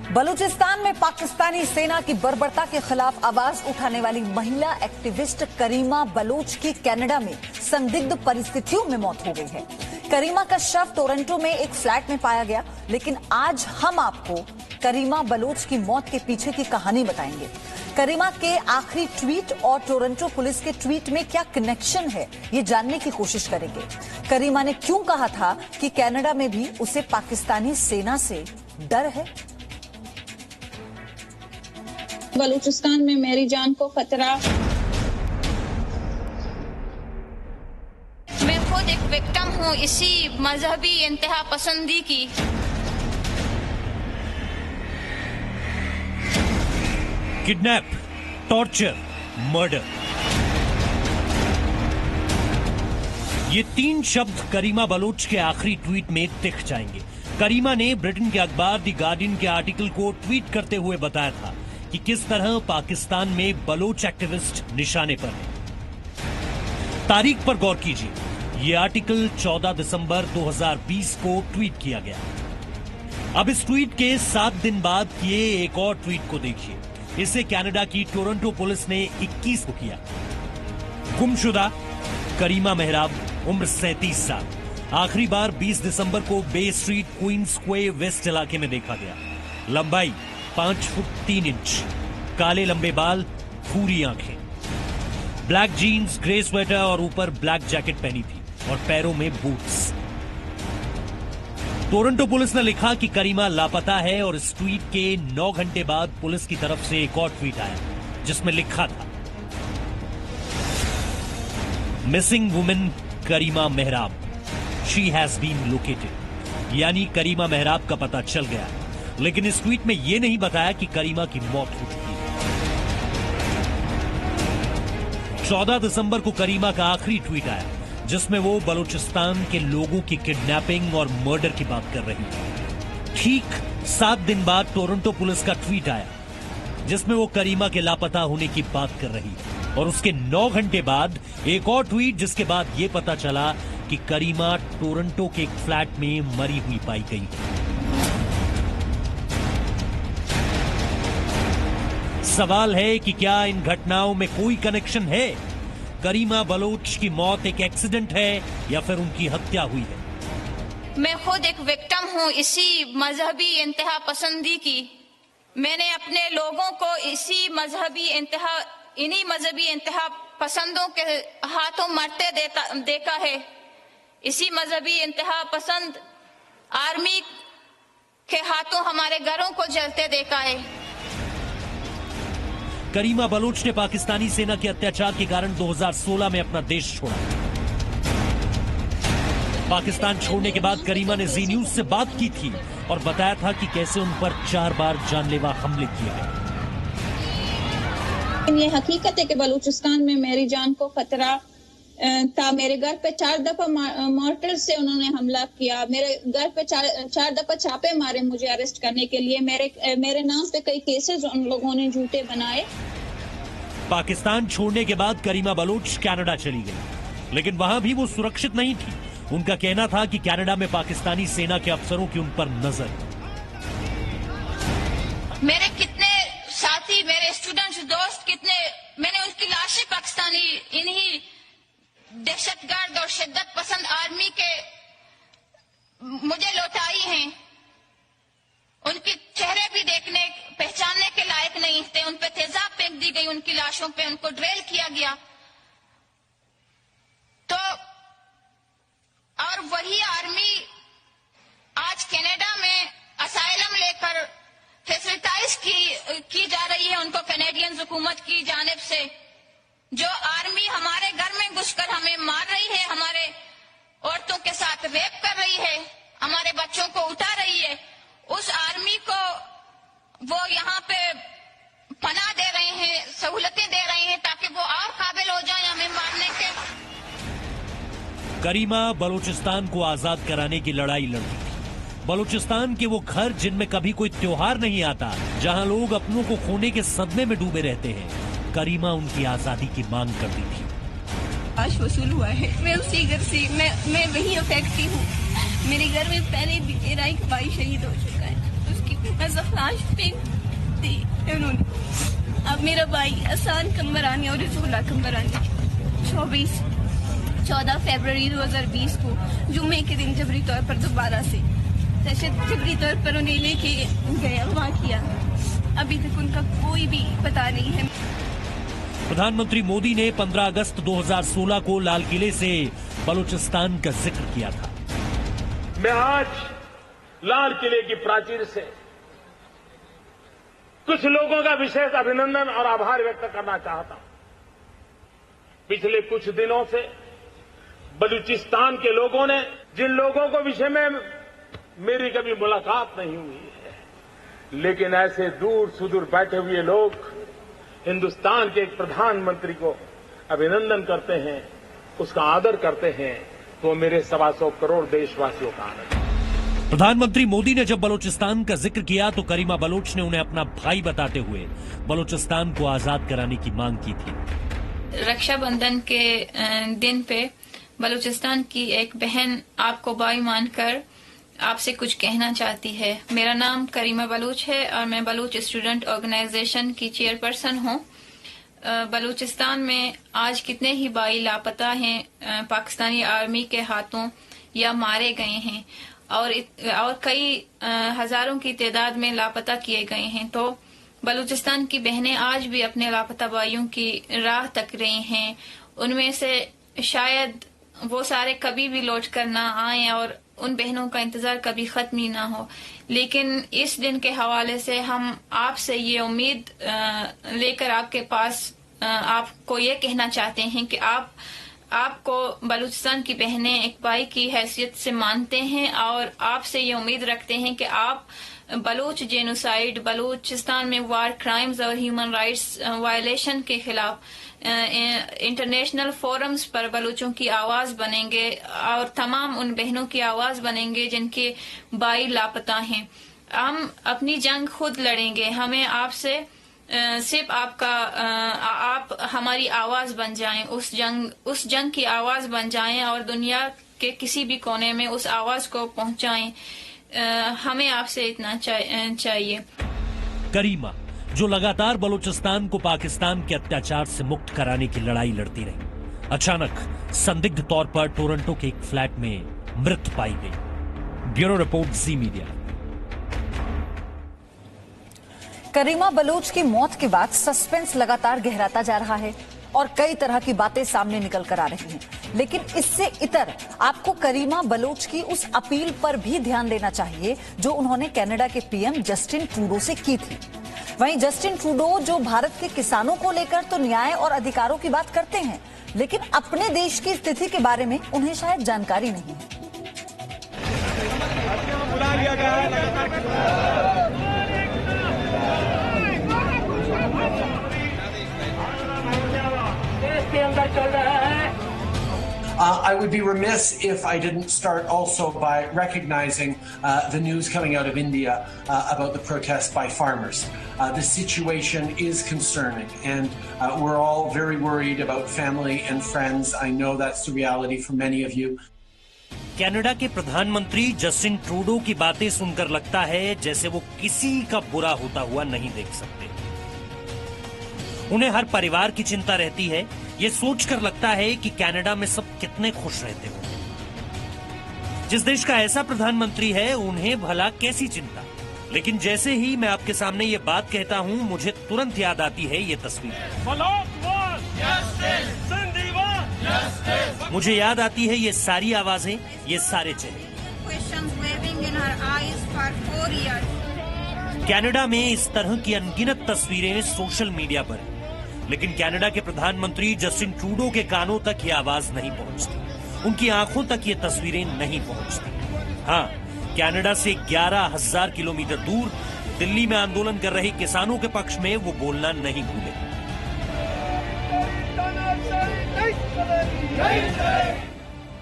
बलूचिस्तान में पाकिस्तानी सेना की बर्बरता के खिलाफ आवाज उठाने वाली महिला एक्टिविस्ट करीमा बलोच की कनाडा में संदिग्ध परिस्थितियों में मौत हो गई है। करीमा का शव टोरंटो में एक फ्लैट में पाया गया, लेकिन आज हम आपको करीमा बलोच की मौत के पीछे की कहानी बताएंगे। करीमा के आखिरी ट्वीट और टोरंटो पुलिस के ट्वीट में क्या कनेक्शन है, ये जानने की कोशिश करेंगे। करीमा ने क्यों कहा था कि कनाडा में भी उसे पाकिस्तानी सेना से डर है? बलूचिस्तान में मेरी जान को खतरा। मैं खुद एक विक्टिम हूँ इसी मजहबी इंतहा पसंदी की। किडनैप, टॉर्चर, मर्डर, ये तीन शब्द करीमा बलोच के आखिरी ट्वीट में दिख जाएंगे। करीमा ने ब्रिटेन के अखबार द गार्डियन के आर्टिकल को ट्वीट करते हुए बताया था कि किस तरह पाकिस्तान में बलोच एक्टिविस्ट निशाने पर है। तारीख पर गौर कीजिए, ये आर्टिकल 14 दिसंबर 2020 को ट्वीट किया गया। अब इस ट्वीट के 7 दिन बाद किए एक और ट्वीट को देखिए। इसे कनाडा की टोरंटो पुलिस ने 21 को किया। गुमशुदा करीमा मेहराब, उम्र 37 साल, आखिरी बार 20 दिसंबर को बे स्ट्रीट क्वींस स्क्वे वेस्ट इलाके में देखा गया। लंबाई 5 फुट 3 इंच, काले लंबे बाल, भूरी आंखें, ब्लैक जीन्स, ग्रे स्वेटर और ऊपर ब्लैक जैकेट पहनी थी और पैरों में बूट्स। टोरंटो पुलिस ने लिखा कि करीमा लापता है और इस ट्वीट के 9 घंटे बाद पुलिस की तरफ से एक और ट्वीट आया जिसमें लिखा था, मिसिंग वुमेन करीमा मेहराब, शी हैज बीन लोकेटेड। यानी करीमा मेहराब का पता चल गया, लेकिन इस ट्वीट में यह नहीं बताया कि करीमा की मौत हो चुकी है। 14 दिसंबर को करीमा का आखिरी ट्वीट आया जिसमें वो बलूचिस्तान के लोगों की किडनैपिंग और मर्डर की बात कर रही थी। ठीक 7 दिन बाद टोरंटो पुलिस का ट्वीट आया जिसमें वो करीमा के लापता होने की बात कर रही है और उसके 9 घंटे बाद एक और ट्वीट जिसके बाद ये पता चला कि करीमा टोरंटो के एक फ्लैट में मरी हुई पाई गई। सवाल है कि क्या इन घटनाओं में कोई कनेक्शन है? करीमा बलोच की मौत एक एक्सीडेंट है या फिर उनकी हत्या हुई है? मैं खुद एक विक्टिम हूँ इसी मजहबी इंतहा पसंदी की। मैंने अपने लोगों को इन्हीं मजहबी इंतहा पसंदों के हाथों मरते देखा है। इसी मजहबी इंतहा पसंद आर्मी के हाथों हमारे घरों को जलते देखा है। करीमा बलोच ने पाकिस्तानी सेना के अत्याचार के कारण 2016 में अपना देश छोड़ा। पाकिस्तान छोड़ने के बाद करीमा ने जी न्यूज से बात की थी और बताया था कि कैसे उन पर 4 बार जानलेवा हमले किए गए। ये हकीकत है कि बलूचिस्तान में मेरी जान को खतरा था। मेरे घर पे 4 दफा मोर्टर से उन्होंने हमला किया। मेरे घर पे 4 दफा छापे मारे मुझे अरेस्ट करने के लिए। मेरे नाम पे कई केसेस उन लोगों ने झूठे बनाए। पाकिस्तान छोड़ने के बाद करीमा बलोच कनाडा चली गई, लेकिन वहां भी वो सुरक्षित नहीं थी। उनका कहना था कि कनाडा में पाकिस्तानी सेना के अफसरों की उन पर नजर। मेरे कितने साथी, मेरे स्टूडेंट्स, दोस्त, मैंने उनकी लाशें पाकिस्तानी इन्हीं दहशतगर्द और शिद्दत पसंद आर्मी के मुझे लौटाई हैं। उनके चेहरे भी पहचानने के लायक नहीं थे। उन पे तेजाब फेंक दी गई, उनकी लाशों पे उनको ड्रिल किया गया। तो और वही आर्मी आज कनाडा में असाइलम लेकर फैसिलिटाइज की जा रही है उनको कैनेडियन हुकूमत की जानिब से। जो आर्मी हमारे घर में घुसकर हमें मार रही है, हमारे औरतों के साथ रेप कर रही है, हमारे बच्चों को उठा रही है, उस आर्मी को वो यहाँ पे पनाह दे रहे हैं, सहूलतें दे रहे हैं ताकि वो और काबिल हो जाए हमें मारने के। करीमा बलूचिस्तान को आजाद कराने की लड़ाई लड़ती थी। बलूचिस्तान के वो घर जिनमें कभी कोई त्योहार नहीं आता, जहां लोग अपनों को खोने के सदमे में डूबे रहते हैं, करीमा उनकी आजादी की मांग करती थी। आज वसूल हुआ है, मैं उसी घर से मैं वही अफेक्टी हूँ। मेरे घर में पहले भी मेरा एक भाई शहीद हो चुका है, उसकी मैं ज़फ़राश पिंक थी उन्होंने। अब मेरा भाई आसान कमरानी और रिजोला कमरानी 14 फरवरी 2020 को जुम्मे के दिन जबरी तौर पर दोबारा से जबरी तौर पर उन्हें लेके गया वहाँ किया। अभी तक उनका कोई भी पता नहीं है। प्रधानमंत्री मोदी ने 15 अगस्त 2016 को लाल किले से बलूचिस्तान का जिक्र किया था। मैं आज लाल किले की प्राचीर से कुछ लोगों का विशेष अभिनंदन और आभार व्यक्त करना चाहता हूं। पिछले कुछ दिनों से बलूचिस्तान के लोगों ने, जिन लोगों को विषय में मेरी कभी मुलाकात नहीं हुई है, लेकिन ऐसे दूर सुदूर बैठे हुए लोग हिंदुस्तान के एक प्रधानमंत्री को अभिनंदन करते हैं, उसका आदर करते हैं, तो मेरे 125 करोड़ देशवासियों का आदर है। प्रधानमंत्री मोदी ने जब बलूचिस्तान का जिक्र किया तो करीमा बलोच ने उन्हें अपना भाई बताते हुए बलूचिस्तान को आजाद कराने की मांग की थी। रक्षाबंधन के दिन पे बलूचिस्तान की एक बहन आपको भाई मानकर आपसे कुछ कहना चाहती है। मेरा नाम करीमा बलूच है और मैं बलूच स्टूडेंट ऑर्गेनाइजेशन की चेयरपर्सन हूँ। बलूचिस्तान में आज कितने ही भाई लापता हैं, पाकिस्तानी आर्मी के हाथों या मारे गए हैं और कई हजारों की तादाद में लापता किए गए हैं। तो बलूचिस्तान की बहनें आज भी अपने लापता भाइयों की राह तक रही हैं। उनमें से शायद वो सारे कभी भी लौट कर ना आए और उन बहनों का इंतजार कभी खत्म ही ना हो। लेकिन इस दिन के हवाले से हम आपसे ये उम्मीद लेकर आपके पास आपको ये कहना चाहते हैं कि आपको बलूचिस्तान की बहनें एक भाई की हैसियत से मानते हैं और आपसे ये उम्मीद रखते हैं कि आप बलूच जेनोसाइड, बलूचिस्तान में वार क्राइम्स और ह्यूमन राइट्स वायलेशन के खिलाफ इंटरनेशनल फोरम्स पर बलूचों की आवाज बनेंगे और तमाम उन बहनों की आवाज बनेंगे जिनके भाई लापता हैं। हम अपनी जंग खुद लड़ेंगे। हमें आपसे सिर्फ आप हमारी आवाज बन जाएं, उस जंग की आवाज बन जाएं और दुनिया के किसी भी कोने में उस आवाज को पहुंचाएं। हमें आपसे इतना चाहिए। करीमा, जो लगातार बलूचिस्तान को पाकिस्तान के अत्याचार से मुक्त कराने की लड़ाई लड़ती रही, अचानक संदिग्ध तौर पर टोरंटो के एक फ्लैट में मृत पाई गई। ब्यूरो रिपोर्ट, जी मीडिया। करीमा बलूच की मौत के बाद सस्पेंस लगातार गहराता जा रहा है और कई तरह की बातें सामने निकल कर आ रही हैं। लेकिन इससे इतर आपको करीमा बलूच की उस अपील पर भी ध्यान देना चाहिए जो उन्होंने कनाडा के पीएम जस्टिन ट्रूडो से की थी। वहीं जस्टिन ट्रूडो जो भारत के किसानों को लेकर तो न्याय और अधिकारों की बात करते हैं, लेकिन अपने देश की स्थिति के बारे में उन्हें शायद जानकारी नहीं है। I would be remiss if I didn't start also by recognizing the news coming out of India about the protests by farmers. The situation is concerning, and we're all very worried about family and friends. I know that's the reality for many of you. Canada के प्रधानमंत्री Justin Trudeau की बातें सुनकर लगता है जैसे वो किसी का बुरा होता हुआ नहीं देख सकते। उन्हें हर परिवार की चिंता रहती है। ये सोचकर लगता है कि कनाडा में सब कितने खुश रहते होंगे। जिस देश का ऐसा प्रधानमंत्री है उन्हें भला कैसी चिंता। लेकिन जैसे ही मैं आपके सामने ये बात कहता हूँ, मुझे तुरंत याद आती है ये तस्वीर। मुझे याद आती है ये सारी आवाजें, ये सारे चेहरे। कनाडा में इस तरह की अनगिनत तस्वीरें सोशल मीडिया पर हैं। लेकिन कनाडा के प्रधानमंत्री जस्टिन ट्रूडो के कानों तक ये आवाज नहीं पहुंचती, उनकी आंखों तक ये तस्वीरें नहीं पहुंचती। हाँ, कनाडा से 11,000 किलोमीटर दूर दिल्ली में आंदोलन कर रहे किसानों के पक्ष में वो बोलना नहीं भूले।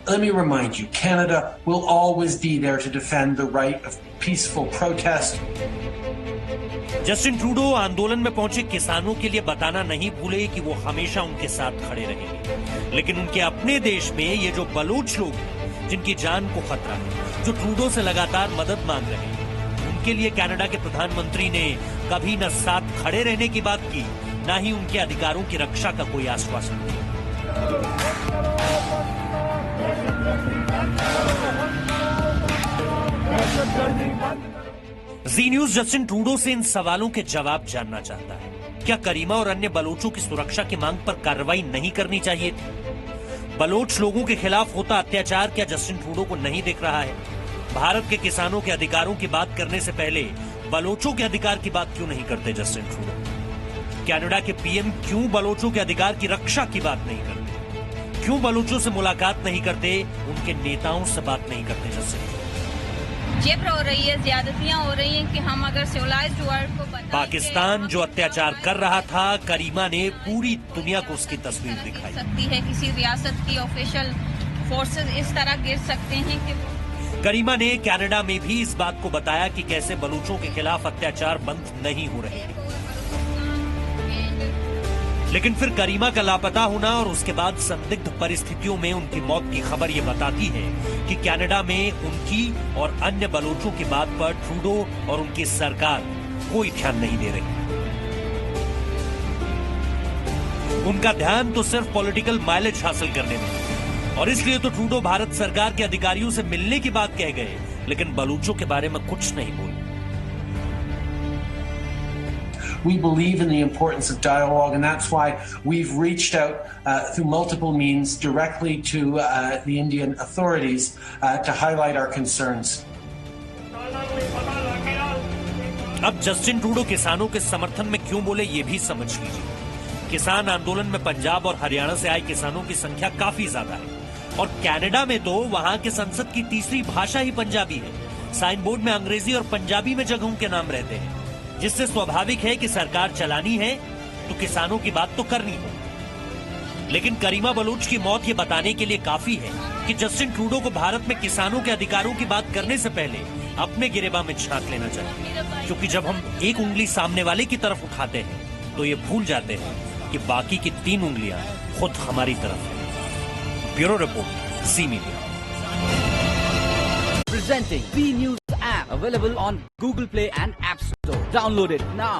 Let me remind you, Canada will always be there to defend the right of peaceful protest. Justin Trudeau आंदोलन में पहुंचे किसानों के लिए बताना नहीं भूले कि वो हमेशा उनके साथ खड़े रहेंगे। लेकिन उनके अपने देश में ये जो बलूच लोग हैं, जिनकी जान को खतरा है, जो ट्रूडो से लगातार मदद मांग रहे हैं, के लिए कनाडा के प्रधानमंत्री ने कभी न साथ खड़े रहने की बात की, न ही उनके अधिकारों की रक्षा का कोई आश्वासन दिया। जी न्यूज जस्टिन ट्रूडो से इन सवालों के जवाब जानना चाहता है। क्या करीमा और अन्य बलोचों की सुरक्षा की मांग पर कार्रवाई नहीं करनी चाहिए थी? बलोच लोगों के खिलाफ होता अत्याचार क्या जस्टिन ट्रूडो को नहीं दिख रहा है? भारत के किसानों के अधिकारों की बात करने से पहले बलोचों के अधिकार की बात क्यों नहीं करते जस्टिन ट्रूडो? कनाडा के पीएम क्यों बलोचों के अधिकार की रक्षा की बात नहीं करते? क्यों बलोचों से मुलाकात नहीं करते? उनके नेताओं से बात नहीं करते जस्टिन ट्रूडो? जेबर हो रही है, ज्यादतियां हो रही हैं कि हम अगर सिविलाइज्ड वर्ल्ड को पाकिस्तान जो अत्याचार कर रहा था, करीमा ने पूरी दुनिया को उसकी तस्वीर दिखाई। सकती है किसी रियासत की ऑफिशियल फोर्सेस इस तरह गिर सकते हैं कि करीमा ने कनाडा में भी इस बात को बताया कि कैसे बलूचों के खिलाफ अत्याचार बंद नहीं हो रहे हैं। लेकिन फिर करीमा का लापता होना और उसके बाद संदिग्ध परिस्थितियों में उनकी मौत की खबर ये बताती है कि कनाडा में उनकी और अन्य बलोचों की बात पर ट्रूडो और उनकी सरकार कोई ध्यान नहीं दे रही। उनका ध्यान तो सिर्फ पॉलिटिकल माइलेज हासिल करने में, और इसलिए तो ट्रूडो भारत सरकार के अधिकारियों से मिलने की बात कह गए, लेकिन बलूचों के बारे में कुछ नहीं बोले। We believe in the importance of dialogue, and that's why we've reached out through multiple means directly to the Indian authorities to highlight our concerns. अब जस्टिन ट्रूडो किसानों के समर्थन में क्यों बोले ये भी समझ लीजिए। किसान आंदोलन में पंजाब और हरियाणा से आए किसानों की संख्या काफी ज्यादा है, और कनाडा में तो वहां के संसद की तीसरी भाषा ही पंजाबी है। साइन बोर्ड में अंग्रेजी और पंजाबी में जगहों के नाम रहते हैं, जिससे स्वाभाविक है कि सरकार चलानी है तो किसानों की बात तो करनी है। लेकिन करीमा बलूच की मौत ये बताने के लिए काफी है कि जस्टिन ट्रूडो को भारत में किसानों के अधिकारों की बात करने से पहले अपने गिरेबान में झांक लेना चाहिए, क्योंकि जब हम एक उंगली सामने वाले की तरफ उठाते हैं तो ये भूल जाते हैं कि बाकी की 3 उंगलियां खुद हमारी तरफ है। Bureau report, ji media. Presenting B News app, available on Google Play and App Store. Download it now.